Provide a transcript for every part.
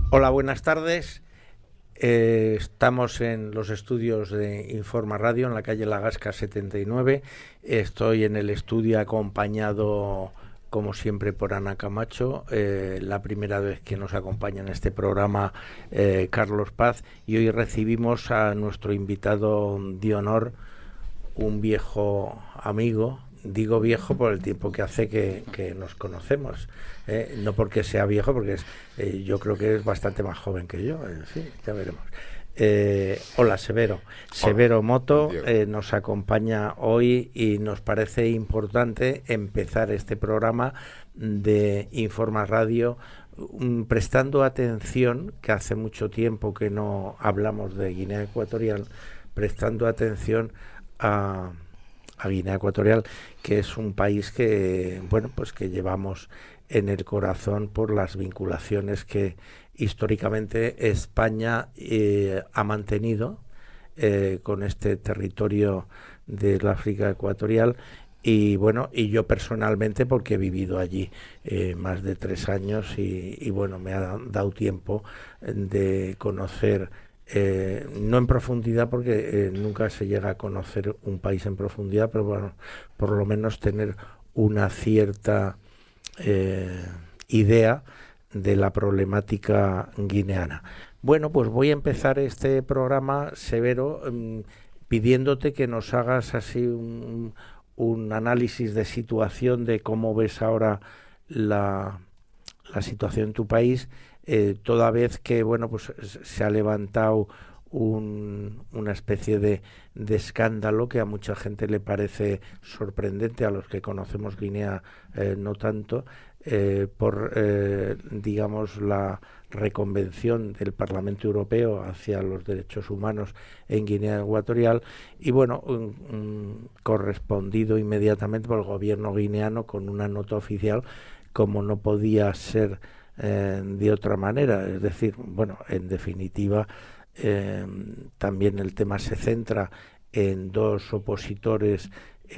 Hola, buenas tardes. Estamos en los estudios de Informa Radio, en la calle La Gasca 79. Estoy en el estudio acompañado, como siempre, por Ana Camacho. La primera vez que nos acompaña en este programa, Carlos Paz. Y hoy recibimos a nuestro invitado de honor, un viejo amigo. Digo viejo por el tiempo que hace que nos conocemos, no porque sea viejo, porque yo creo que es bastante más joven que yo, sí, ya veremos. Hola, Severo. Severo Moto nos acompaña hoy y nos parece importante empezar este programa de Informa Radio prestando atención, que hace mucho tiempo que no hablamos de Guinea Ecuatorial, prestando atención a Guinea Ecuatorial, que es un país que, bueno, pues que llevamos en el corazón por las vinculaciones que históricamente España ha mantenido con este territorio del África Ecuatorial. Y bueno, y yo personalmente, porque he vivido allí más de 3 años y bueno, me ha dado tiempo de conocer, no en profundidad, porque nunca se llega a conocer un país en profundidad, pero bueno, por lo menos tener una cierta idea de la problemática guineana. Bueno, pues voy a empezar este programa, Severo, pidiéndote que nos hagas así un análisis de situación de cómo ves ahora la situación en tu país, toda vez que, bueno, pues se ha levantado una especie de escándalo que a mucha gente le parece sorprendente, a los que conocemos Guinea no tanto, por, digamos, la reconvención del Parlamento Europeo hacia los derechos humanos en Guinea Ecuatorial y, bueno, correspondido inmediatamente por el gobierno guineano con una nota oficial, como no podía ser de otra manera. Es decir, bueno, en definitiva, también el tema se centra en 2 opositores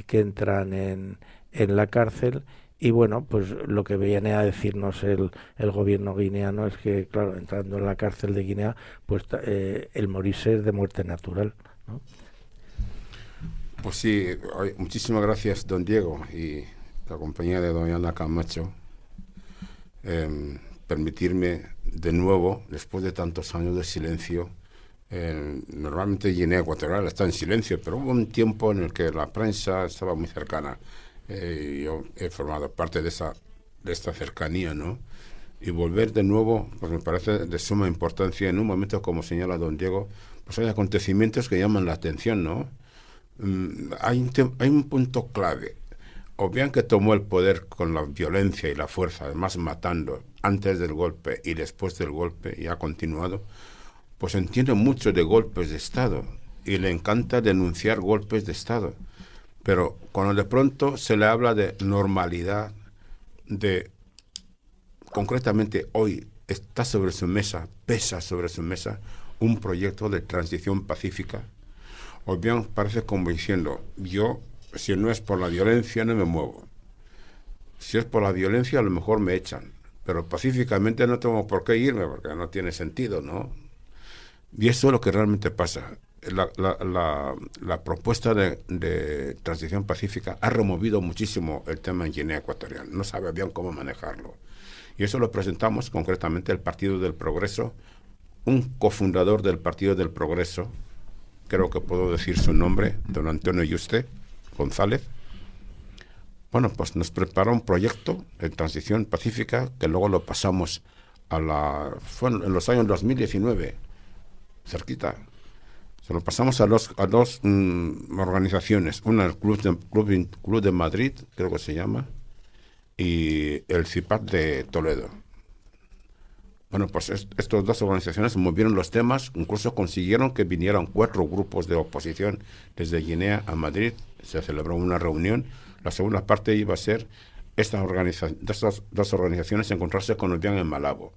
que entran en la cárcel. Y bueno, pues lo que viene a decirnos el gobierno guineano es que, claro, entrando en la cárcel de Guinea, pues el morirse es de muerte natural, ¿no? Pues sí, muchísimas gracias, don Diego, y la compañía de doña Ana Camacho. Permitirme de nuevo, después de tantos años de silencio, normalmente Guinea Ecuatorial está en silencio, pero hubo un tiempo en el que la prensa estaba muy cercana. Yo he formado parte de esta cercanía, ¿no? Y volver de nuevo, pues me parece de suma importancia. En un momento, como señala don Diego, pues hay acontecimientos que llaman la atención, ¿no? Hay un punto clave. O bien que tomó el poder con la violencia y la fuerza, además matando antes del golpe y después del golpe, y ha continuado, pues entiende mucho de golpes de Estado y le encanta denunciar golpes de Estado. Pero cuando de pronto se le habla de normalidad, concretamente hoy está sobre su mesa, pesa sobre su mesa, un proyecto de transición pacífica, o bien parece como diciendo, yo, si no es por la violencia, no me muevo. Si es por la violencia, a lo mejor me echan. Pero pacíficamente no tengo por qué irme, porque no tiene sentido, ¿no? Y eso es lo que realmente pasa. La propuesta de transición pacífica ha removido muchísimo el tema en Guinea Ecuatorial. No sabe bien cómo manejarlo. Y eso lo presentamos concretamente el Partido del Progreso, un cofundador del Partido del Progreso, creo que puedo decir su nombre, don Antonio Yuste González. Bueno, pues nos preparó un proyecto de transición pacífica que luego lo pasamos fue en los años 2019, cerquita. Se lo pasamos a dos organizaciones, una el Club de Madrid, creo que se llama, y el CIPAC de Toledo. Bueno, pues estas 2 organizaciones movieron los temas, incluso consiguieron que vinieran 4 grupos de oposición desde Guinea a Madrid. Se celebró una reunión. La segunda parte iba a ser estas 2 organizaciones encontrarse con Obiang en Malabo.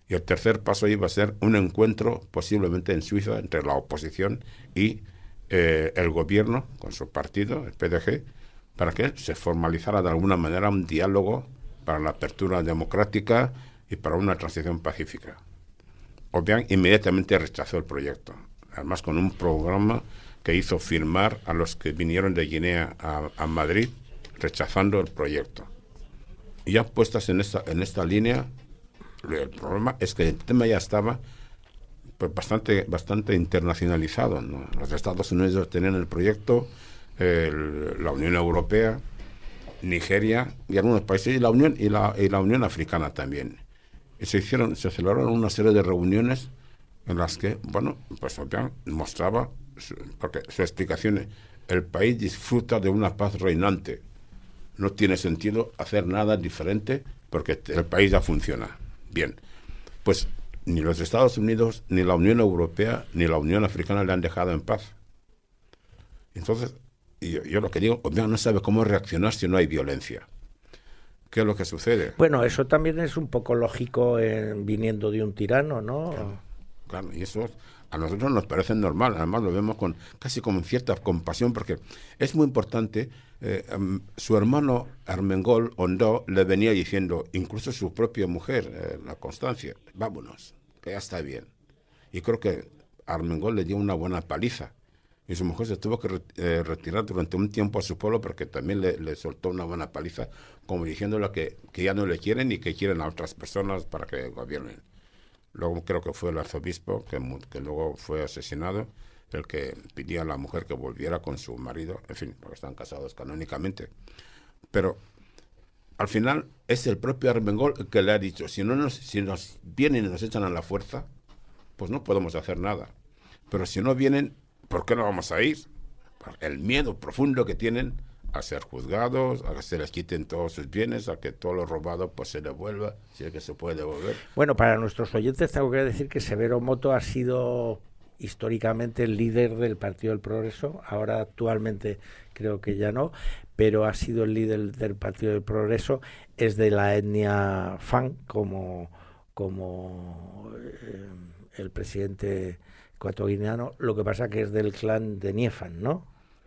Y el tercer paso iba a ser un encuentro, posiblemente en Suiza, entre la oposición y el gobierno, con su partido, el PDG, para que se formalizara de alguna manera un diálogo para la apertura democrática y para una transición pacífica. Obiang inmediatamente rechazó el proyecto, además con un programa que hizo firmar a los que vinieron de Guinea a Madrid, rechazando el proyecto. Y ya puestas en esta línea, el problema es que el tema ya estaba pues, bastante internacionalizado, ¿no? Los Estados Unidos tenían el proyecto, la Unión Europea, Nigeria y algunos países, y la Unión Africana también. Y se celebraron una serie de reuniones en las que, bueno, pues Obiang mostraba, porque su explicación es, el país disfruta de una paz reinante. No tiene sentido hacer nada diferente porque el país ya funciona. Bien, pues ni los Estados Unidos, ni la Unión Europea, ni la Unión Africana le han dejado en paz. Entonces, yo lo que digo, Obiang no sabe cómo reaccionar si no hay violencia. ¿Qué es lo que sucede? Bueno, eso también es un poco lógico viniendo de un tirano, ¿no? Claro, y eso a nosotros nos parece normal, además lo vemos casi con cierta compasión, porque es muy importante. Su hermano Armengol Ondó le venía diciendo, incluso su propia mujer, la Constancia, vámonos, que ya está bien. Y creo que Armengol le dio una buena paliza. Y su mujer se tuvo que retirar durante un tiempo a su pueblo porque también le soltó una buena paliza, como diciéndole que ya no le quieren y que quieren a otras personas para que gobiernen. Luego creo que fue el arzobispo, que luego fue asesinado, el que pidió a la mujer que volviera con su marido, en fin, porque están casados canónicamente. Pero al final es el propio Armengol el que le ha dicho, si nos vienen y nos echan a la fuerza, pues no podemos hacer nada. Pero si no vienen, ¿por qué no vamos a ir? El miedo profundo que tienen a ser juzgados, a que se les quiten todos sus bienes, a que todo lo robado pues se devuelva, si es que se puede devolver. Bueno, para nuestros oyentes tengo que decir que Severo Moto ha sido históricamente el líder del Partido del Progreso, ahora actualmente creo que ya no, pero ha sido el líder del Partido del Progreso, es de la etnia Fang, como el presidente ecuatoguineano, lo que pasa que es del clan de Niefan, ¿no?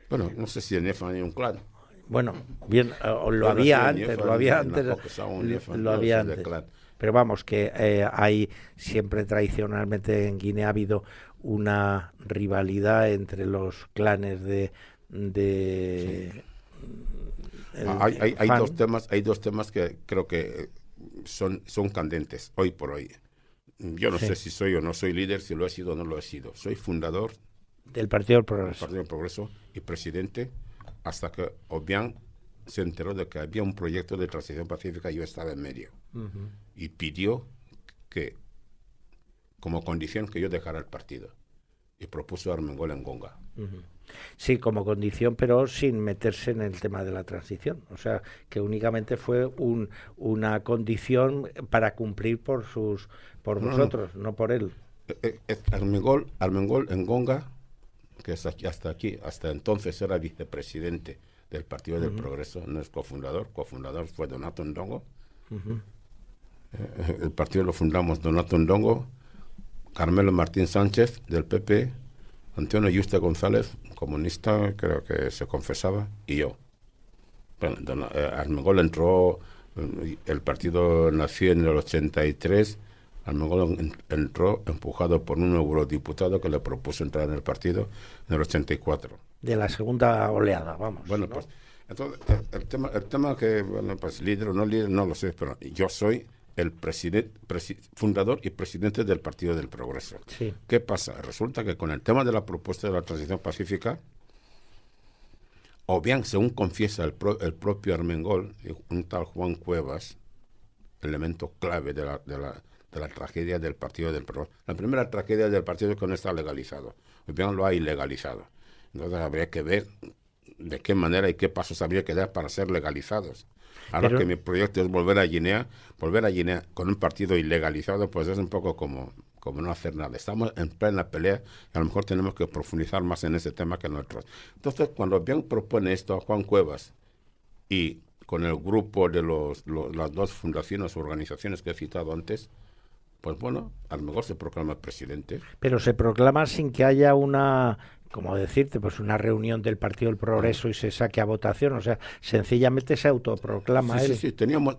Bueno, no sé si en Niefan hay un clan. Bueno, bien, lo había antes, lo había antes. Pero vamos, que hay siempre tradicionalmente en Guinea ha habido una rivalidad entre los clanes de sí. Hay dos temas que creo que son candentes hoy por hoy. Yo no sé si soy o no soy líder, si lo he sido o no lo he sido. Soy fundador del Partido del Progreso. Del Partido del Progreso y presidente hasta que Obiang se enteró de que había un proyecto de transición pacífica y yo estaba en medio. Y pidió que, como condición, que yo dejara el partido. Y propuso a Armengol Ngonga. Sí, como condición, pero sin meterse en el tema de la transición. O sea, que únicamente fue una condición para cumplir por vosotros, no por él. Armengol Ngonga, que hasta entonces era vicepresidente del Partido del Progreso, no es cofundador fue Donato Ndongo. El partido lo fundamos Donato Ndongo, Carmelo Martín Sánchez del PP, Antonio Yuste González, comunista, creo que se confesaba, y yo. Bueno, Armengol entró, el partido nació en el 83, Armengol entró empujado por un eurodiputado que le propuso entrar en el partido en el 84. De la segunda oleada, vamos. Bueno, ¿no? Pues entonces el tema que, bueno, pues líder o no líder, no lo sé, pero yo soy el fundador y presidente del Partido del Progreso. Sí. ¿Qué pasa? Resulta que con el tema de la propuesta de la transición pacífica, o bien, según confiesa el propio Armengol, un tal Juan Cuevas, elemento clave de la tragedia del Partido del Progreso. La primera tragedia del partido es que no está legalizado, o bien lo ha ilegalizado. Entonces habría que ver de qué manera y qué pasos habría que dar para ser legalizados. Ahora que mi proyecto es volver a Guinea con un partido ilegalizado, pues es un poco como no hacer nada. Estamos en plena pelea y a lo mejor tenemos que profundizar más en ese tema que en otros. Entonces, cuando bien propone esto a Juan Cuevas y con el grupo de las dos fundaciones o organizaciones que he citado antes, pues bueno, a lo mejor se proclama presidente. Pero se proclama sin que haya una, como decirte, pues una reunión del Partido del Ah, Progreso y se saque a votación. O sea, sencillamente se sí, autoproclama sí, él. sí, teníamos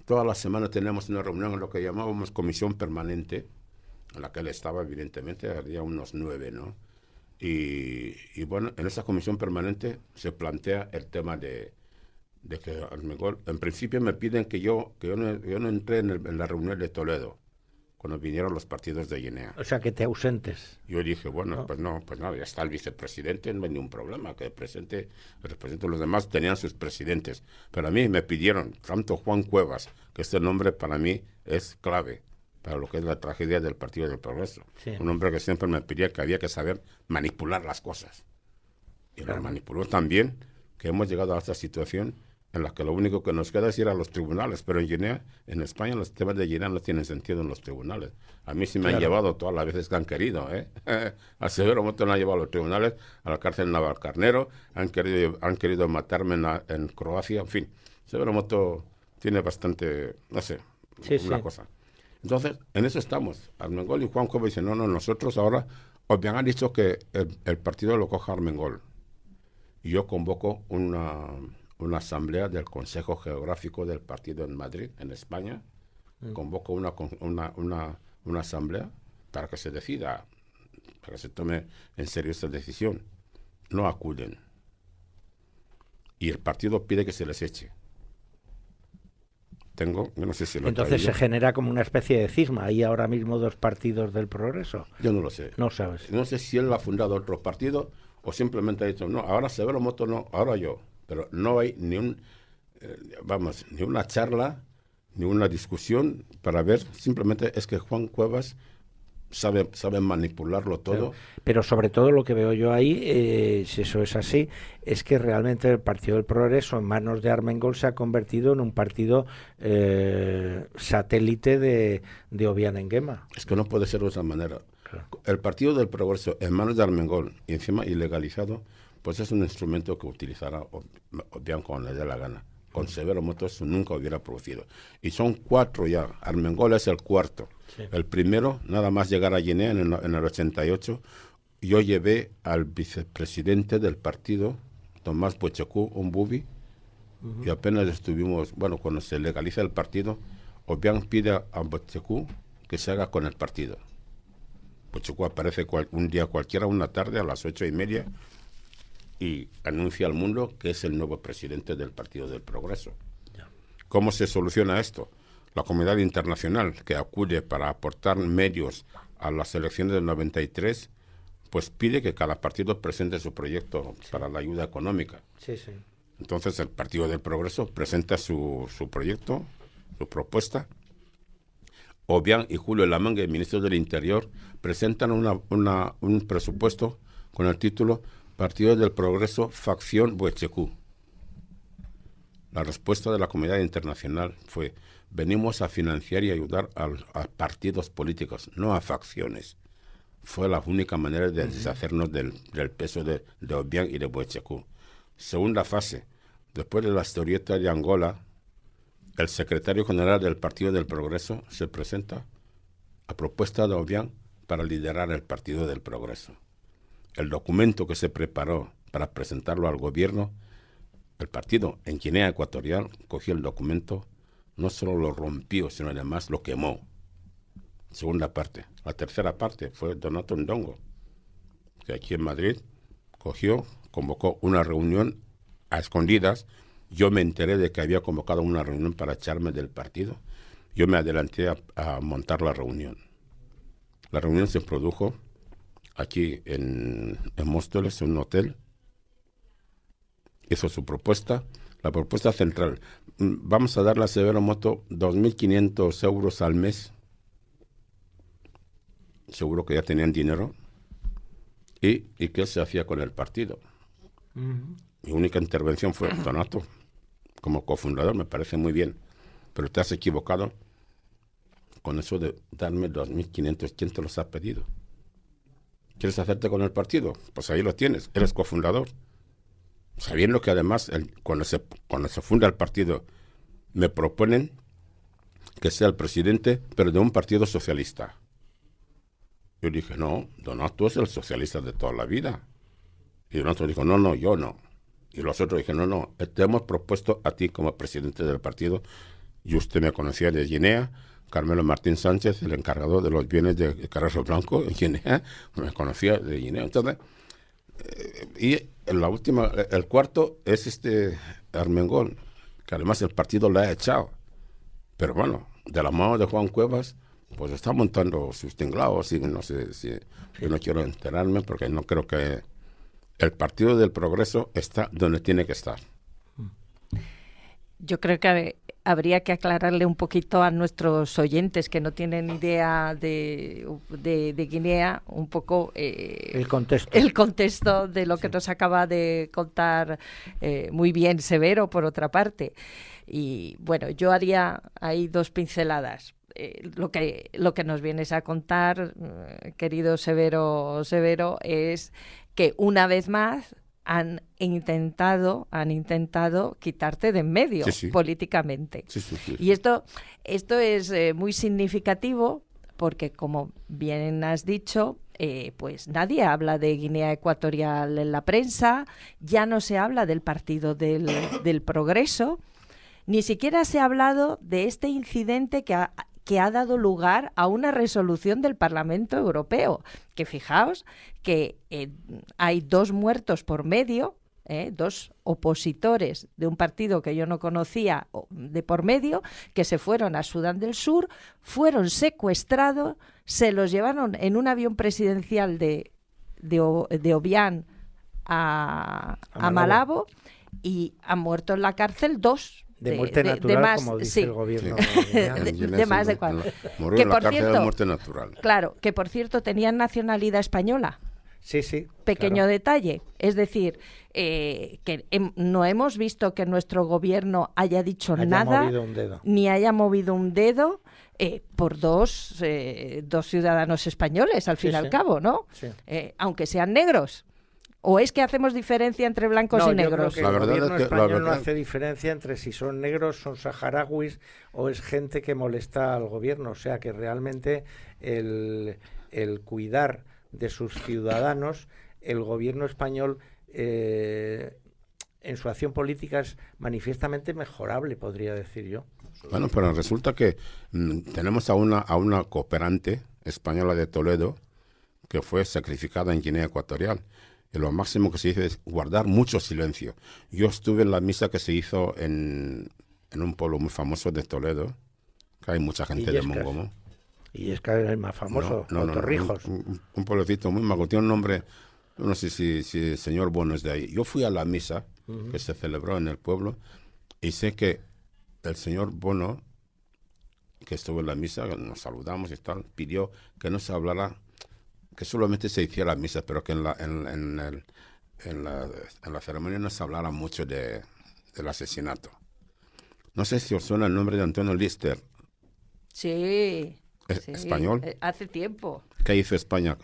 toda la semana teníamos una reunión en lo que llamábamos comisión permanente, en la que él estaba, evidentemente, había unos 9, ¿no? Y bueno, en esa comisión permanente se plantea el tema de que a lo mejor, en principio me piden yo no entré en la reunión de Toledo, cuando vinieron los partidos de Guinea. O sea, que te ausentes, Yo dije, bueno, ¿no? pues no, ya está el vicepresidente, no hay ningún problema, que represente los demás tenían sus presidentes. Pero a mí me pidieron, tanto Juan Cuevas, que este nombre para mí es clave para lo que es la tragedia del Partido del Progreso. Sí, Un hombre que siempre me pedía que había que saber manipular las cosas. Y lo claro. manipuló también, que hemos llegado a esta situación en la que lo único que nos queda es ir a los tribunales. Pero en Guinea, en España, los temas de Guinea no tienen sentido en los tribunales. A mí sí me han Claro. llevado todas las veces que han querido, ¿eh? A Severo Moto me han llevado a los tribunales, a la cárcel de Navalcarnero, han querido matarme en Croacia, en fin. Severo Moto tiene bastante, no sé, Sí, una sí. cosa. Entonces, en eso estamos. Armengol y Juan Cueva dicen, no, nosotros ahora, os bien han dicho que el partido lo coja Armengol. Y yo convoco una asamblea del Consejo Geográfico del Partido en Madrid, en España. Convoco una asamblea para que se decida, para que se tome en serio esta decisión. No acuden. Y el partido pide que se les eche. Yo no sé si lo he Entonces se traído. genera como una especie de cisma. Hay ahora mismo dos partidos del Progreso. Yo no lo sé. No sabes. No sé si él ha fundado otro partido o simplemente ha dicho, no, ahora Severo Moto no, ahora yo. Pero no hay ni una charla, ni una discusión para ver, simplemente es que Juan Cuevas sabe manipularlo todo. Claro. Pero sobre todo lo que veo yo ahí, si eso es así, es que realmente el Partido del Progreso en manos de Armengol se ha convertido en un partido satélite de Obiang Nguema. Es que no puede ser de otra manera. Claro. El Partido del Progreso en manos de Armengol y encima ilegalizado, pues es un instrumento que utilizará Obiang cuando le dé la gana. Con Severo Moto eso nunca hubiera producido. Y son 4 ya. Armengol es el 4. Sí. El primero, nada más llegar a Guinea en el 88, yo llevé al vicepresidente del partido, Tomás Bochecú, un bubi, y apenas estuvimos, bueno, cuando se legaliza el partido, Obiang pide a Bochecú que se haga con el partido. Bochecú aparece un día cualquiera, una tarde, a las 8:30, y anuncia al mundo que es el nuevo presidente del Partido del Progreso. Ya. ¿Cómo se soluciona esto? La comunidad internacional que acude para aportar medios a las elecciones del 93, pues pide que cada partido presente su proyecto para la ayuda económica. Sí, sí. Entonces el Partido del Progreso presenta su proyecto, su propuesta. Obiang y Julio Lamangue, ministros del Interior, presentan un presupuesto con el título Partido del Progreso, Facción Bochecú. La respuesta de la comunidad internacional fue: venimos a financiar y ayudar a partidos políticos, no a facciones. Fue la única manera de deshacernos del peso de Obiang y de Bochecú. Segunda fase. Después de la historieta de Angola, el secretario general del Partido del Progreso se presenta a propuesta de Obiang para liderar el Partido del Progreso. El documento que se preparó para presentarlo al gobierno, el partido en Guinea Ecuatorial cogió el documento, no solo lo rompió, sino además lo quemó. Segunda parte. La tercera parte fue Donato Ndongo, que aquí en Madrid convocó una reunión a escondidas. Yo me enteré de que había convocado una reunión para echarme del partido. Yo me adelanté a montar la reunión. La reunión se produjo aquí en Móstoles, en un hotel. Hizo su propuesta, la propuesta central. Vamos a darle a Severo Moto 2.500 euros al mes. Seguro que ya tenían dinero. ¿Y qué se hacía con el partido? Mi única intervención fue: Donato, como cofundador me parece muy bien, pero te has equivocado con eso de darme 2.500. ¿Quién te los ha pedido? ¿Quieres hacerte con el partido? Pues ahí lo tienes, eres cofundador. Sabiendo que además cuando se funda el partido me proponen que sea el presidente, pero de un partido socialista. Yo dije, no, Donato es el socialista de toda la vida. Y Donato dijo, no, yo no. Y los otros dijeron, no, te hemos propuesto a ti como presidente del partido. Y usted me conocía de Guinea, Carmelo Martín Sánchez, el encargado de los bienes de Carrasco Blanco en Guinea, me conocía de Guinea. Entonces, y en la última, el cuarto es Armengol, que además el partido lo ha echado. Pero bueno, de la mano de Juan Cuevas, pues está montando sus tinglados, y no sé si yo no quiero enterarme porque no creo que el Partido del Progreso está donde tiene que estar. Yo creo que habría que aclararle un poquito a nuestros oyentes que no tienen idea de Guinea, un poco el contexto de lo que nos acaba de contar muy bien Severo, por otra parte. Y bueno, yo haría ahí dos pinceladas. Lo que nos vienes a contar, querido Severo, es que una vez más han intentado quitarte de en medio políticamente. Sí. Y esto es muy significativo porque, como bien has dicho, pues nadie habla de Guinea Ecuatorial en la prensa, ya no se habla del Partido del Progreso, ni siquiera se ha hablado de este incidente que ha dado lugar a una resolución del Parlamento Europeo, que fijaos que hay 2 muertos por medio, 2 opositores de un partido que yo no conocía de por medio, que se fueron a Sudán del Sur, fueron secuestrados, se los llevaron en un avión presidencial de Obiang a Malabo y han muerto en la cárcel 2. De muerte natural, más, como dice el gobierno. de más de 4. Murió en la cárcel de muerte natural. Claro, que por cierto tenían nacionalidad española. Sí. Pequeño claro. detalle. Es decir, que no hemos visto que nuestro gobierno haya dicho nada, ni haya movido un dedo por dos ciudadanos españoles, al fin y al cabo, ¿no? Sí. Aunque sean negros. ¿O es que hacemos diferencia entre blancos y negros? Yo creo que el gobierno español no hace diferencia entre si son negros, son saharauis o es gente que molesta al gobierno. O sea que realmente el cuidar de sus ciudadanos, el gobierno español en su acción política es manifiestamente mejorable, podría decir yo. Bueno, pero resulta que tenemos a una cooperante española de Toledo que fue sacrificada en Guinea Ecuatorial. Y lo máximo que se dice es guardar mucho silencio. Yo estuve en la misa que se hizo en un pueblo muy famoso de Toledo, que hay mucha gente de Mongomo. Y es que es el más famoso, Torrijos. Un pueblecito muy mago, tiene un nombre, no sé si el señor Bono es de ahí. Yo fui a la misa que se celebró en el pueblo y sé que el señor Bono, que estuvo en la misa, nos saludamos y tal, pidió que no se hablara, que solamente se hiciera la misa, pero que en la ceremonia no se hablara mucho del asesinato. No sé si os suena el nombre de Antonio Lister. Sí. ¿Español? Hace tiempo. ¿Qué hizo España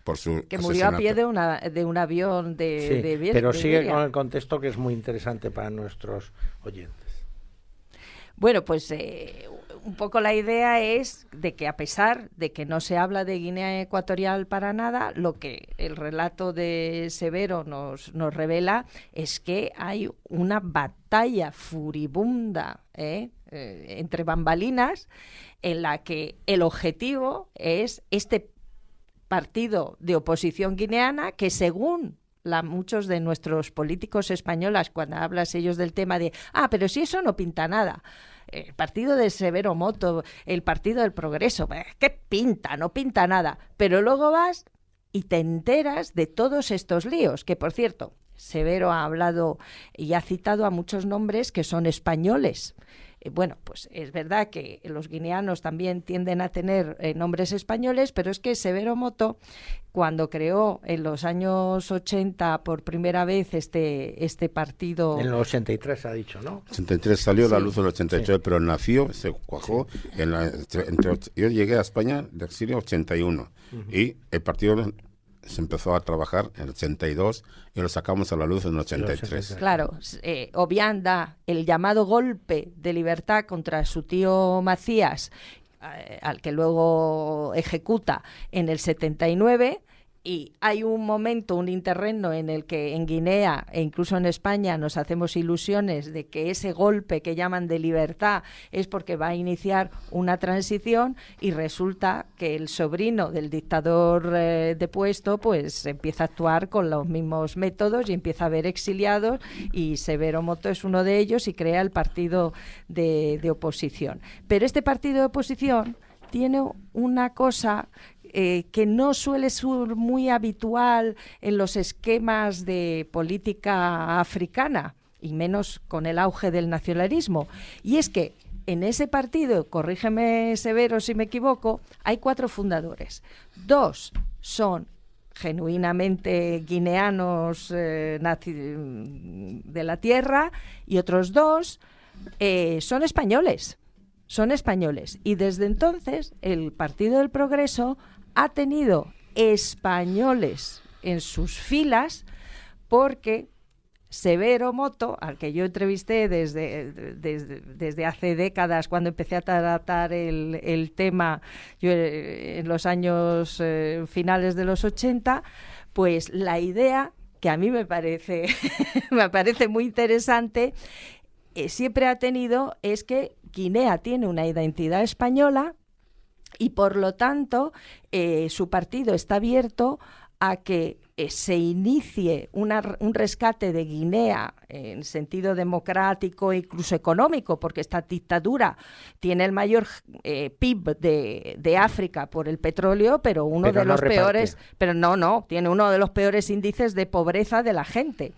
por su que murió asesinato? A pie de un avión de pero sigue con el contexto que es muy interesante para nuestros oyentes. Bueno, pues un poco la idea es de que a pesar de que no se habla de Guinea Ecuatorial para nada, lo que el relato de Severo nos revela es que hay una batalla furibunda entre bambalinas en la que el objetivo es este partido de oposición guineana que, según muchos de nuestros políticos españoles, cuando hablas ellos del tema de pero si eso no pinta nada, el partido de Severo Moto, el Partido del Progreso, ¿qué pinta? No pinta nada. Pero luego vas y te enteras de todos estos líos, que por cierto, Severo ha hablado y ha citado a muchos nombres que son españoles. Bueno, pues es verdad que los guineanos también tienden a tener nombres españoles, pero es que Severo Moto, cuando creó en los años 80 por primera vez este partido... En el 83 ha dicho, ¿no? 83 salió a la luz en el 83, pero nació, se cuajó, yo llegué a España de exilio 81, y el partido se empezó a trabajar en el 82 y lo sacamos a la luz en el 83. Claro, Obiang da el llamado golpe de libertad contra su tío Macías, al que luego ejecuta en el 79. Y hay un momento, un interregno en el que en Guinea e incluso en España nos hacemos ilusiones de que ese golpe que llaman de libertad es porque va a iniciar una transición, y resulta que el sobrino del dictador depuesto pues empieza a actuar con los mismos métodos y empieza a haber exiliados, y Severo Moto es uno de ellos y crea el partido de oposición. Pero este partido de oposición tiene una cosa que no suele ser muy habitual en los esquemas de política africana, y menos con el auge del nacionalismo, y es que en ese partido, corrígeme Severo si me equivoco, hay 4 fundadores. 2 son genuinamente guineanos de la tierra, y otros 2 son españoles. Son españoles, y desde entonces el Partido del Progreso ha tenido españoles en sus filas, porque Severo Moto, al que yo entrevisté desde hace décadas, cuando empecé a tratar el tema yo, en los años finales de los 80, pues la idea, que a mí me parece, me parece muy interesante, siempre ha tenido, es que Guinea tiene una identidad española, y por lo tanto su partido está abierto a que se inicie un rescate de Guinea en sentido democrático e incluso económico, porque esta dictadura tiene el mayor PIB de África por el petróleo, pero tiene uno de los peores índices de pobreza de la gente.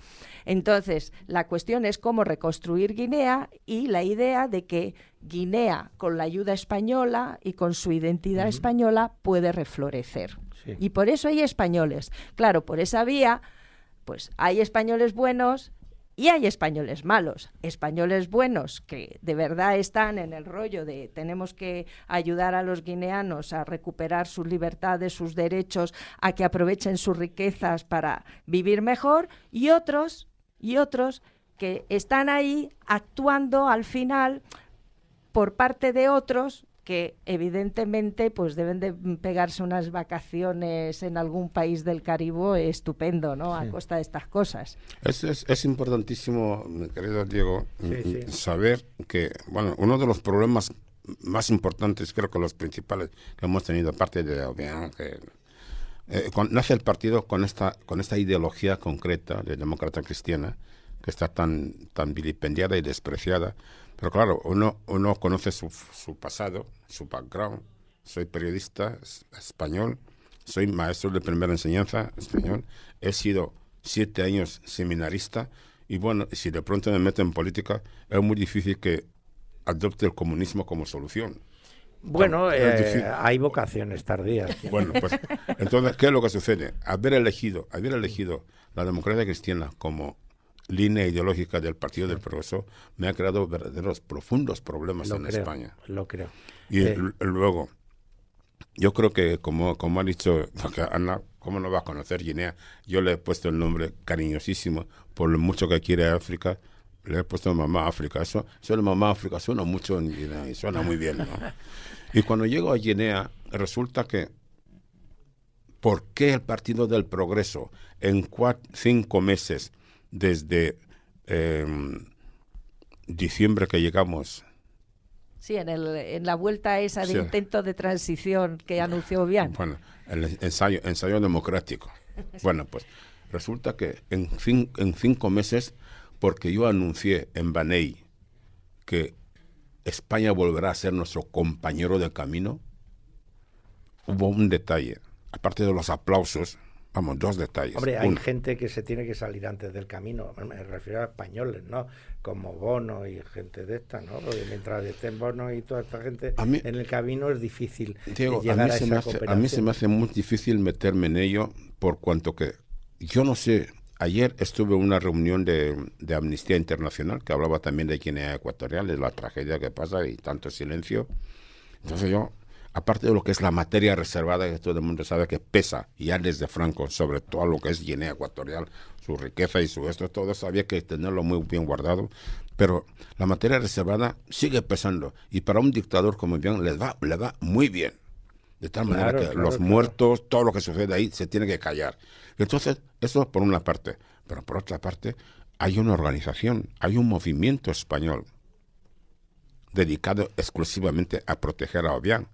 Entonces, la cuestión es cómo reconstruir Guinea, y la idea de que Guinea, con la ayuda española y con su identidad española, puede reflorecer. Sí. Y por eso hay españoles. Claro, por esa vía, pues hay españoles buenos y hay españoles malos. Españoles buenos que de verdad están en el rollo de tenemos que ayudar a los guineanos a recuperar sus libertades, sus derechos, a que aprovechen sus riquezas para vivir mejor, y otros que están ahí actuando al final por parte de otros que evidentemente pues deben de pegarse unas vacaciones en algún país del Caribe estupendo, ¿no? A costa de estas cosas. Es importantísimo, mi querido Diego, saber que, bueno, uno de los problemas más importantes, creo que los principales que hemos tenido, aparte de Obiang, nace el partido con esta ideología concreta de demócrata cristiana, que está tan vilipendiada y despreciada. Pero claro, uno conoce su pasado, su background. Soy periodista español, soy maestro de primera enseñanza español, he sido 7 años seminarista, y bueno, si de pronto me meto en política, es muy difícil que adopte el comunismo como solución. Bueno, hay vocaciones tardías. Bueno, pues entonces, ¿qué es lo que sucede? Haber elegido la democracia cristiana como línea ideológica del Partido del Progreso me ha creado verdaderos profundos problemas España. Lo creo. Y luego, yo creo que, como ha dicho Ana, ¿cómo no va a conocer Guinea? Yo le he puesto el nombre cariñosísimo por lo mucho que quiere África. Le he puesto Mamá África. Eso de Mamá África suena mucho en Guinea y suena muy bien, ¿no? Y cuando llego a Guinea, resulta que ¿por qué el Partido del Progreso en 5 meses desde diciembre que llegamos? Sí, en la vuelta esa de intento de transición que anunció Obiang. Bueno, el ensayo democrático. Bueno, pues resulta que en 5 meses, porque yo anuncié en Baney que España volverá a ser nuestro compañero de camino, hubo un detalle. Aparte de los aplausos, 2 detalles. Hombre, hay gente que se tiene que salir antes del camino, me refiero a españoles, ¿no? Como Bono y gente de esta, ¿no? Porque mientras estén Bono y toda esta gente en el camino es difícil llegar a esa cooperación. A mí se me hace muy difícil meterme en ello, por cuanto que, yo no sé, ayer estuve en una reunión de Amnistía Internacional que hablaba también de Guinea Ecuatorial, de la tragedia que pasa y tanto silencio. Entonces yo, aparte de lo que es la materia reservada, que todo el mundo sabe que pesa, ya desde Franco, sobre todo lo que es Guinea Ecuatorial, su riqueza y su esto, todo eso había que tenerlo muy bien guardado, pero la materia reservada sigue pesando, y para un dictador como bien le va muy bien. De tal manera que los muertos, todo lo que sucede ahí, se tiene que callar. Entonces, eso por una parte. Pero por otra parte, hay una organización, hay un movimiento español dedicado exclusivamente a proteger a Obiang.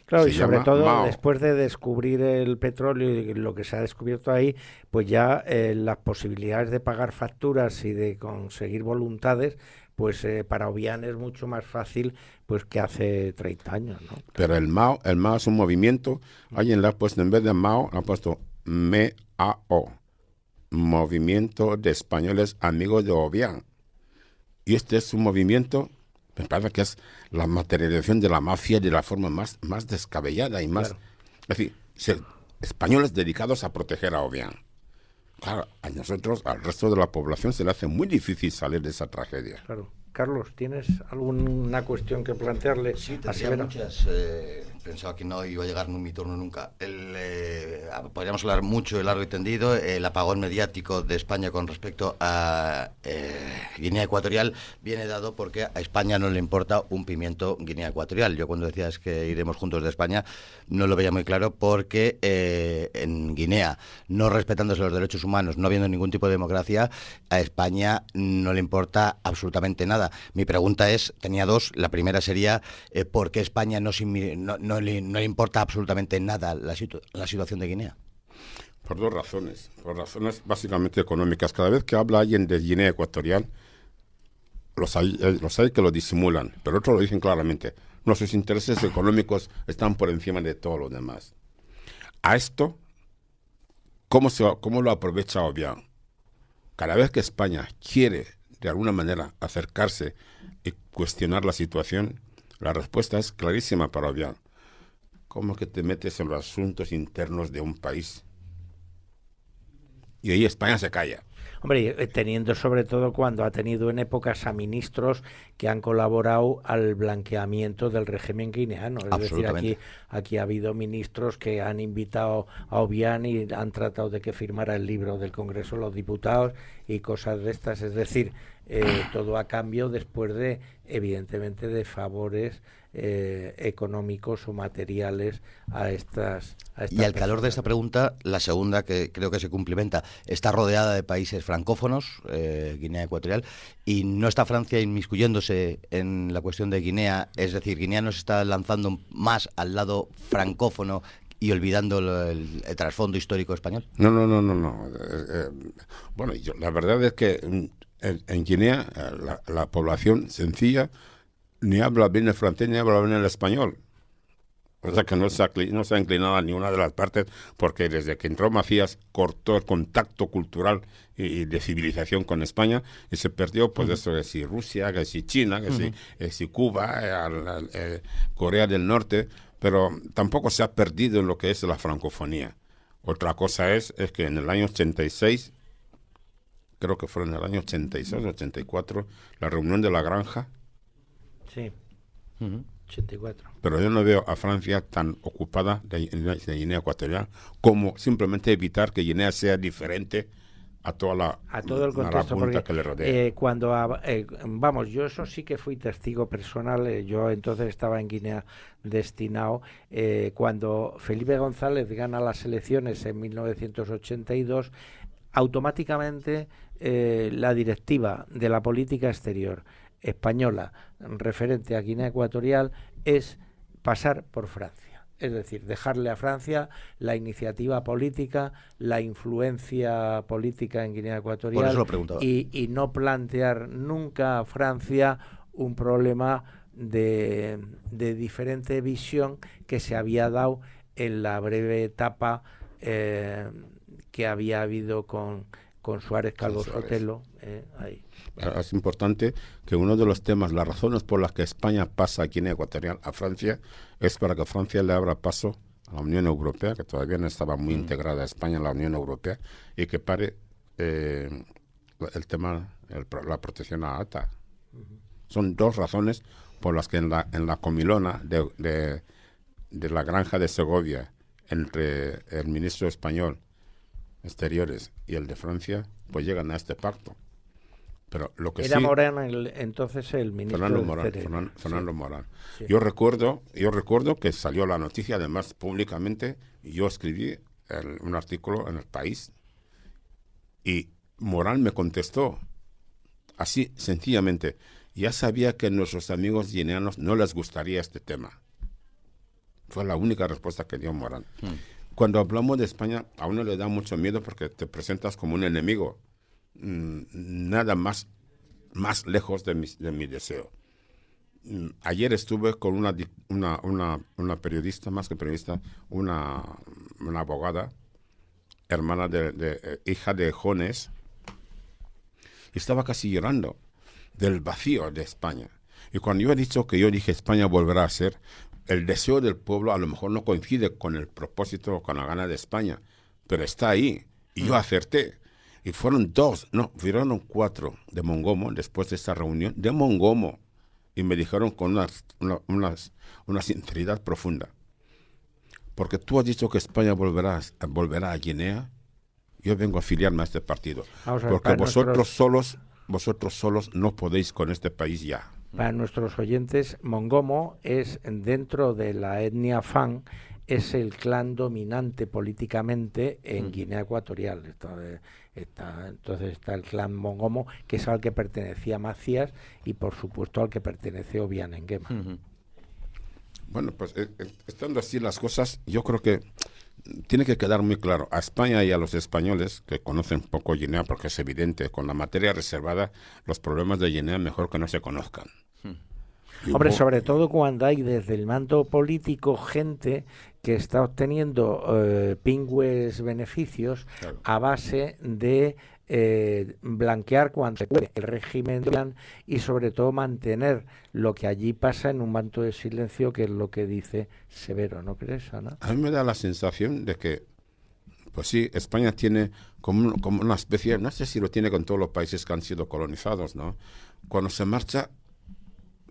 Claro, y sobre todo Mao. Después de descubrir el petróleo y lo que se ha descubierto ahí, pues ya las posibilidades de pagar facturas y de conseguir voluntades, pues para Obiang es mucho más fácil pues que hace 30 años, ¿no? Pero el Mao es un movimiento, alguien le ha puesto, en vez de Mao, ha puesto MEAO, Movimiento de Españoles Amigos de Obiang. Y este es un movimiento, me parece que es la materialización de la mafia de la forma más descabellada y más... Claro. Es decir, españoles dedicados a proteger a Obiang. Claro, a nosotros, al resto de la población, se le hace muy difícil salir de esa tragedia. Claro. Carlos, ¿tienes alguna cuestión que plantearle? Sí, tendría muchas. Pensaba que no iba a llegar mi turno nunca. Podríamos hablar mucho y largo y tendido. El apagón mediático de España con respecto a Guinea Ecuatorial viene dado porque a España no le importa un pimiento Guinea Ecuatorial. Yo cuando decías que iremos juntos de España no lo veía muy claro porque en Guinea, no respetándose los derechos humanos, no habiendo ningún tipo de democracia, a España no le importa absolutamente nada. Mi pregunta tenía dos. La primera sería ¿por qué España no le importa absolutamente nada la situación de Guinea? Por dos razones. Por razones básicamente económicas. Cada vez que habla alguien de Guinea Ecuatorial, los hay que lo disimulan, pero otros lo dicen claramente. Nuestros intereses económicos están por encima de todo lo demás. A esto, ¿cómo lo aprovecha Obiang? Cada vez que España quiere de alguna manera acercarse y cuestionar la situación, la respuesta es clarísima para Obiang. ¿Cómo que te metes en los asuntos internos de un país? Y ahí España se calla. Hombre, teniendo sobre todo cuando ha tenido en épocas a ministros que han colaborado al blanqueamiento del régimen guineano. Es decir, aquí ha habido ministros que han invitado a Obiang y han tratado de que firmara el libro del Congreso los diputados y cosas de estas. Es decir, todo a cambio después de, evidentemente, de favores económicos o materiales a estas y al calor de esta pregunta, la segunda, que creo que se complementa, está rodeada de países francófonos, Guinea Ecuatorial, y no está Francia inmiscuyéndose en la cuestión de Guinea, es decir, Guinea nos está lanzando más al lado francófono y olvidando el trasfondo histórico español. No. Bueno, la verdad es que en Guinea la población sencilla ni habla bien el francés ni habla bien el español. O sea que no se ha inclinado a ninguna de las partes, porque desde que entró Macías cortó el contacto cultural y de civilización con España y se perdió, pues eso, que si Rusia, que si China, que si Cuba, Corea del Norte, pero tampoco se ha perdido en lo que es la francofonía. Otra cosa es que en el año 86, creo que fue en el año 86, 84, la reunión de la Granja. Sí. 84. Pero yo no veo a Francia tan ocupada de Guinea Ecuatorial como simplemente evitar que Guinea sea diferente a todo el contexto que le rodea. Vamos, yo eso sí que fui testigo personal. Yo entonces estaba en Guinea destinado cuando Felipe González gana las elecciones en 1982. Automáticamente la directiva de la política exterior española referente a Guinea Ecuatorial es pasar por Francia, es decir, dejarle a Francia la iniciativa política, la influencia política en Guinea Ecuatorial. Por eso lo preguntaba. Y no plantear nunca a Francia un problema de diferente visión que se había dado en la breve etapa que había habido con Suárez Calvo Sotelo. Ahí. Es importante que uno de los temas, las razones por las que España pasa a Guinea Ecuatorial a Francia, es para que Francia le abra paso a la Unión Europea, que todavía no estaba muy integrada España en la Unión Europea, y que pare el tema, la protección a ATA. Son dos razones por las que en la comilona de de la granja de Segovia entre el ministro español Exteriores y el de Francia, pues llegan a este pacto. Pero lo que era sí, Morán entonces el ministro Fernando Morán. Sí. Yo recuerdo que salió la noticia, además públicamente, y yo escribí un artículo en El País, y Morán me contestó así sencillamente: ya sabía que a nuestros amigos guineanos no les gustaría este tema. Fue la única respuesta que dio Morán. Cuando hablamos de España, a uno le da mucho miedo porque te presentas como un enemigo. Nada más lejos de mi deseo. Ayer estuve con una periodista, más que periodista, una abogada, hermana hija de Jones, y estaba casi llorando del vacío de España. Y cuando yo dije España volverá a ser, el deseo del pueblo a lo mejor no coincide con el propósito o con la gana de España, pero está ahí, y yo acerté. Y fueron 4 de Mongomo, después de esta reunión, de Mongomo, y me dijeron con una sinceridad profunda: porque tú has dicho que España volverá a Guinea, yo vengo a afiliarme a este partido. Porque vosotros solos no podéis con este país ya. Para nuestros oyentes, Mongomo es, dentro de la etnia Fang, es el clan dominante políticamente en Guinea Ecuatorial. Entonces está el clan Mongomo, que es al que pertenecía Macías, y por supuesto al que perteneció Obiang Nguema. Bueno, pues estando así las cosas, yo creo que tiene que quedar muy claro a España y a los españoles que conocen poco Guinea, porque es evidente, con la materia reservada, los problemas de Guinea mejor que no se conozcan. Hombre, sobre todo cuando hay desde el mando político gente que está obteniendo pingües beneficios, claro, a base de blanquear cuando se puede el régimen y sobre todo mantener lo que allí pasa en un manto de silencio, que es lo que dice Severo, ¿no crees, Ana? A mí me da la sensación de que, pues sí, España tiene como una especie, no sé si lo tiene con todos los países que han sido colonizados, ¿no? Cuando se marcha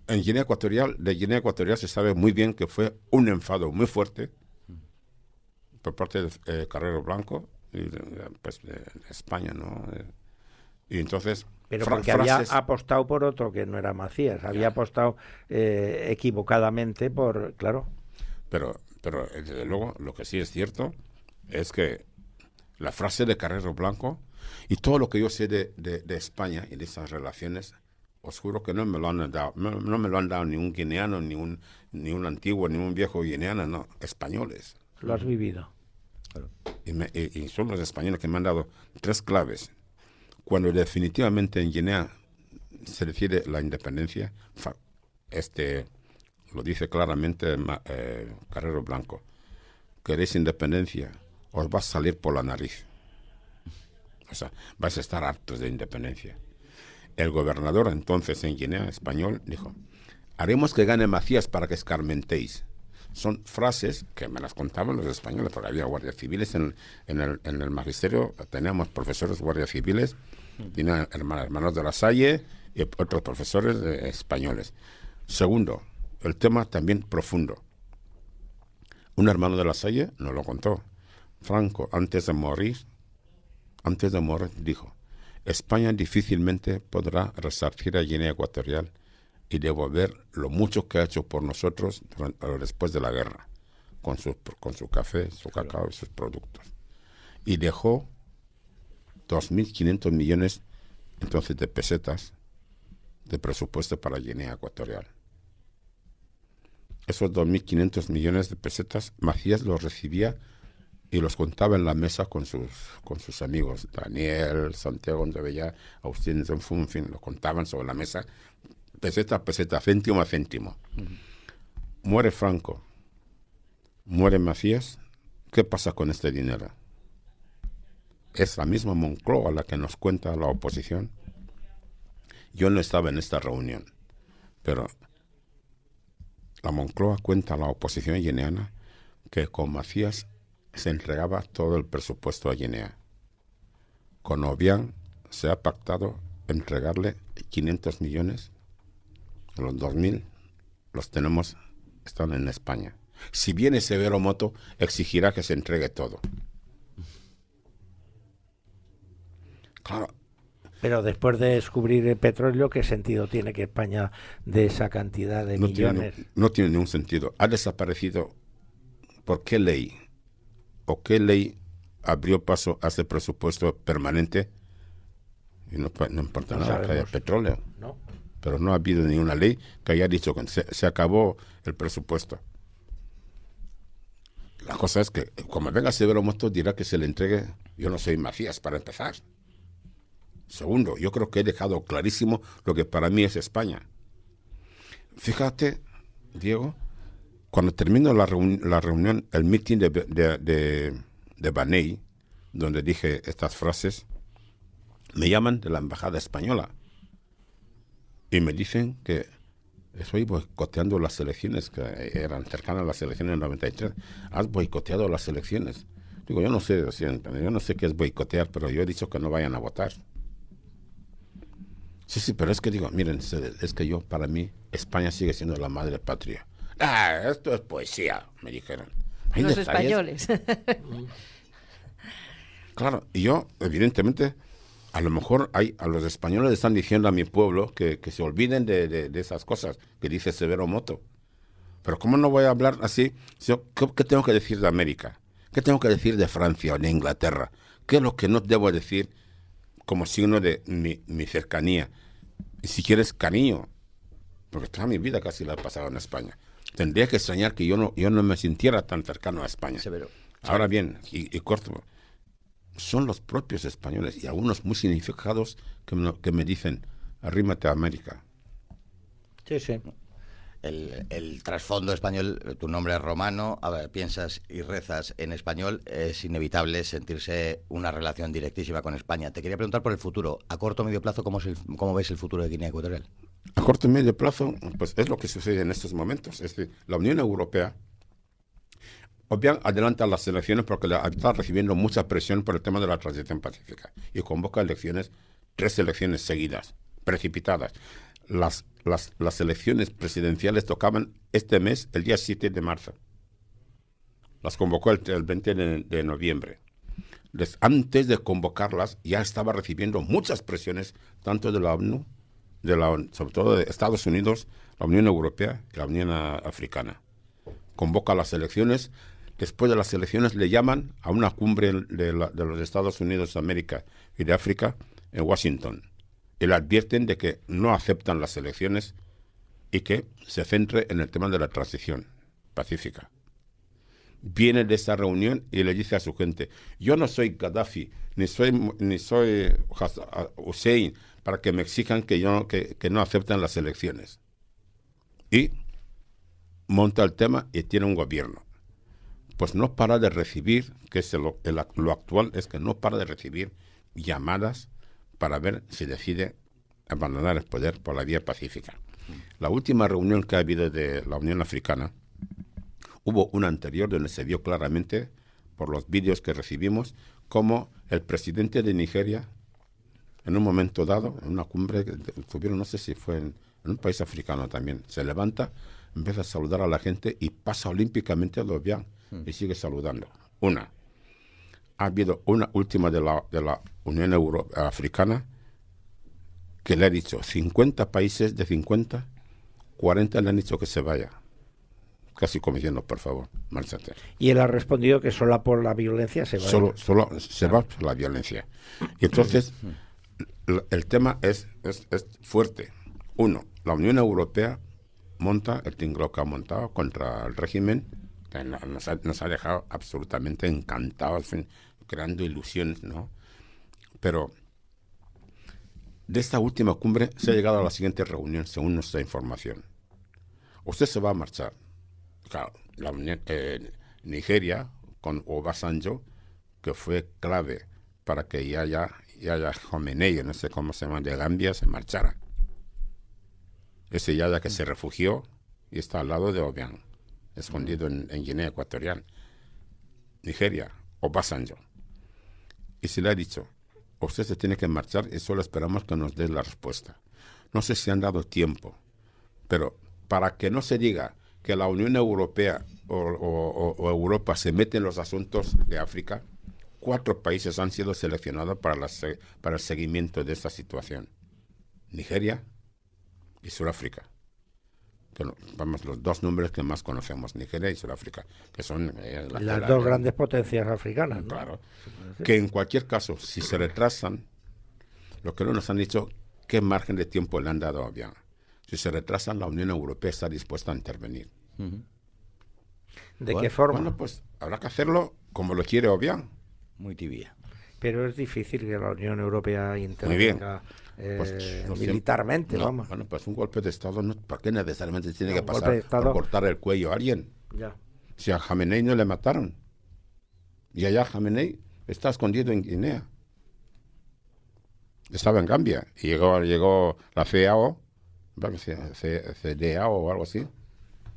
en Guinea Ecuatorial, de Guinea Ecuatorial se sabe muy bien que fue un enfado muy fuerte por parte de Carrero Blanco y pues, de España, ¿no? Y entonces... Pero porque había apostado por otro que no era Macías, había apostado equivocadamente por... Claro. Pero desde luego, lo que sí es cierto es que la frase de Carrero Blanco y todo lo que yo sé de España y de esas relaciones, os juro que no me lo han dado, no me lo han dado ni un guineano, ni un antiguo, ni un viejo guineano, no, españoles. Lo has vivido. Claro. Y son los españoles que me han dado 3 claves. Cuando definitivamente en Guinea se decide la independencia, lo dice claramente Carrero Blanco: queréis independencia, os va a salir por la nariz. O sea, vais a estar hartos de independencia. El gobernador entonces en Guinea, español, dijo: haremos que gane Macías para que escarmentéis. Son frases que me las contaban los españoles, porque había guardias civiles en el magisterio, teníamos profesores guardias civiles, tenían hermanos de La Salle y otros profesores españoles. Segundo, el tema también profundo. Un hermano de La Salle nos lo contó. Franco, antes de morir, dijo: España difícilmente podrá resarcir a Guinea Ecuatorial y devolver lo mucho que ha hecho por nosotros después de la guerra, con su café, su cacao y sus productos. Y dejó 2.500 millones entonces de pesetas de presupuesto para Guinea Ecuatorial. Esos 2.500 millones de pesetas, Macías los recibía y los contaba en la mesa con sus amigos, Daniel, Santiago Ndebella, Agustín Zenfún, en fin, los contaban sobre la mesa, peseta a peseta, céntimo a céntimo. Muere Franco, muere Macías, ¿qué pasa con este dinero? Es la misma Moncloa la que nos cuenta la oposición. Yo no estaba en esta reunión, pero la Moncloa cuenta a la oposición guineana que con Macías se entregaba todo el presupuesto a Guinea. Con Obiang se ha pactado entregarle 500 millones, los 2.000 los tenemos, están en España. Si viene Severo Moto, exigirá que se entregue todo. Claro. Pero después de descubrir el petróleo, ¿qué sentido tiene que España dé esa cantidad de millones? No tiene ningún sentido. Ha desaparecido. ¿Por qué ley? ¿O qué ley abrió paso a ese presupuesto permanente? Y no importa nada que haya petróleo. No. Pero no ha habido ninguna ley que haya dicho que se acabó el presupuesto. La cosa es que, como venga Severo Moto, dirá que se le entregue. Yo no soy Macías, para empezar. Segundo, yo creo que he dejado clarísimo lo que para mí es España. Fíjate, Diego, cuando termino la reunión, el meeting de Banei, donde dije estas frases, me llaman de la embajada española y me dicen que estoy boicoteando las elecciones que eran cercanas a las elecciones del 93. Has boicoteado las elecciones. Digo, yo no sé qué es boicotear, pero yo he dicho que no vayan a votar. Sí, pero es que digo, miren, es que para mí, España sigue siendo la madre patria. Esto es poesía, me dijeron. Los españoles. Claro, y yo, evidentemente, a lo mejor a los españoles están diciendo a mi pueblo que se olviden de esas cosas que dice Severo Moto. Pero ¿cómo no voy a hablar así? ¿Qué tengo que decir de América? ¿Qué tengo que decir de Francia o de Inglaterra? ¿Qué es lo que no debo decir como signo de mi cercanía? Y si quieres cariño, porque toda mi vida casi la he pasado en España. Tendría que extrañar que yo no me sintiera tan cercano a España. Severo. Ahora bien, y corto, son los propios españoles y algunos muy significados que me dicen, arrímate a América. Sí. El trasfondo español, tu nombre es romano, piensas y rezas en español, es inevitable sentirse una relación directísima con España. Te quería preguntar por el futuro. A corto o medio plazo, ¿cómo ves el futuro de Guinea Ecuatorial? A corto y medio plazo, pues es lo que sucede en estos momentos. Es decir, la Unión Europea adelanta las elecciones porque está recibiendo mucha presión por el tema de la transición pacífica y convoca 3 elecciones seguidas, precipitadas. Las elecciones presidenciales tocaban este mes, el día 7 de marzo. Las convocó el 20 de noviembre. Antes de convocarlas, ya estaba recibiendo muchas presiones, tanto de la ONU, sobre todo de Estados Unidos, la Unión Europea y la Unión Africana. Convoca las elecciones. Después de las elecciones le llaman a una cumbre de los Estados Unidos de América y de África en Washington. Y le advierten de que no aceptan las elecciones y que se centre en el tema de la transición pacífica. Viene de esa reunión y le dice a su gente, yo no soy Gaddafi, ni soy Hussein, para que me exijan que no acepten las elecciones. Y monta el tema y tiene un gobierno. Pues no para de recibir, que es lo actual es que no para de recibir llamadas para ver si decide abandonar el poder por la vía pacífica. La última reunión que ha habido de la Unión Africana, hubo una anterior donde se vio claramente, por los vídeos que recibimos, cómo el presidente de Nigeria, en un momento dado, en una cumbre que tuvieron, no sé si fue en un país africano también, se levanta, empieza a saludar a la gente y pasa olímpicamente lo bien y sigue saludando. Ha habido una última de la Unión Africana que le ha dicho 50 países de 50, 40 le han dicho que se vaya. Casi como diciendo, por favor, márchate. Y él ha respondido que solo por la violencia se va. Solo se va por la violencia. Y entonces, el tema es fuerte. Uno, la Unión Europea monta el tinglao que ha montado contra el régimen, que nos ha dejado absolutamente encantados, creando ilusiones, ¿no? Pero de esta última cumbre se ha llegado a la siguiente reunión, según nuestra información. Usted se va a marchar. Claro, Nigeria, con Obasanjo, que fue clave para que Yahya Jomenei, no sé cómo se llama, de Gambia, se marchara. Ese Yahya que se refugió y está al lado de Obiang, escondido en Guinea Ecuatorial. Nigeria, Obasanjo. Y se le ha dicho, usted se tiene que marchar y solo esperamos que nos dé la respuesta. No sé si han dado tiempo, pero para que no se diga que la Unión Europea o Europa se mete en los asuntos de África, 4 países han sido seleccionados para el seguimiento de esta situación. Nigeria y Sudáfrica. Bueno, vamos, los 2 nombres que más conocemos, Nigeria y Sudáfrica, que son las 2 grandes potencias africanas, ¿no? Claro. Que en cualquier caso, si se retrasan, lo que no nos han dicho, ¿qué margen de tiempo le han dado a Obiang? Si se retrasan, la Unión Europea está dispuesta a intervenir. ¿De qué forma? Bueno, pues habrá que hacerlo como lo quiere Obiang. Muy tibia. Pero es difícil que la Unión Europea intervenga militarmente, vamos. Bueno, pues un golpe de Estado, ¿por qué necesariamente tiene que golpe pasar de Estado, por cortar el cuello a alguien? Ya. Si a Jamenei no le mataron. Y allá Jamenei está escondido en Guinea. Estaba en Gambia. Y llegó la CDAO o algo así.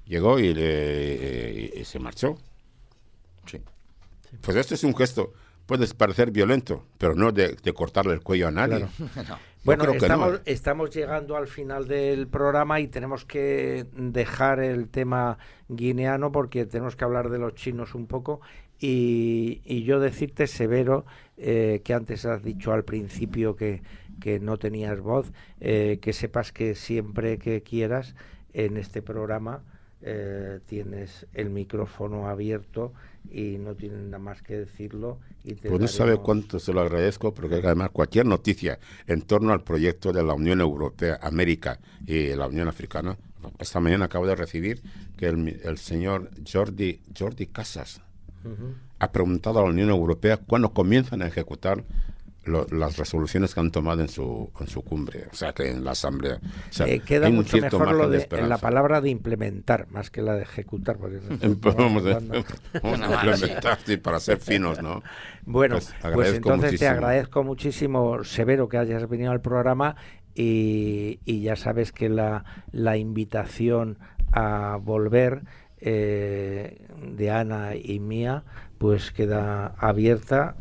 Llegó y se marchó. Sí. Pues este es un gesto, puede parecer violento, pero no de cortarle el cuello a nadie. Claro. No. Bueno, Creo que estamos llegando al final del programa y tenemos que dejar el tema guineano porque tenemos que hablar de los chinos un poco. Y yo decirte, Severo, que antes has dicho al principio que no tenías voz, que sepas que siempre que quieras en este programa tienes el micrófono abierto y no tienes nada más que decirlo. Y pues no sabe cuánto se lo agradezco, porque además cualquier noticia en torno al proyecto de la Unión Europea, América y la Unión Africana. Esta mañana acabo de recibir que el señor Jordi Casas ha preguntado a la Unión Europea cuándo comienzan a ejecutar las resoluciones que han tomado en su cumbre, o sea, que en la asamblea. O sea, queda mucho mejor lo de en la palabra de implementar más que la de ejecutar, porque vamos a implementar, sí, para ser finos, ¿no? Bueno, pues entonces muchísimo. Te agradezco muchísimo, Severo, que hayas venido al programa y ya sabes que la invitación a volver de Ana y mía pues queda abierta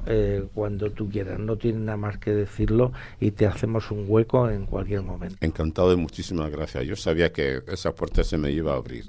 cuando tú quieras. No tienes nada más que decirlo y te hacemos un hueco en cualquier momento. Encantado y muchísimas gracias. Yo sabía que esa puerta se me iba a abrir.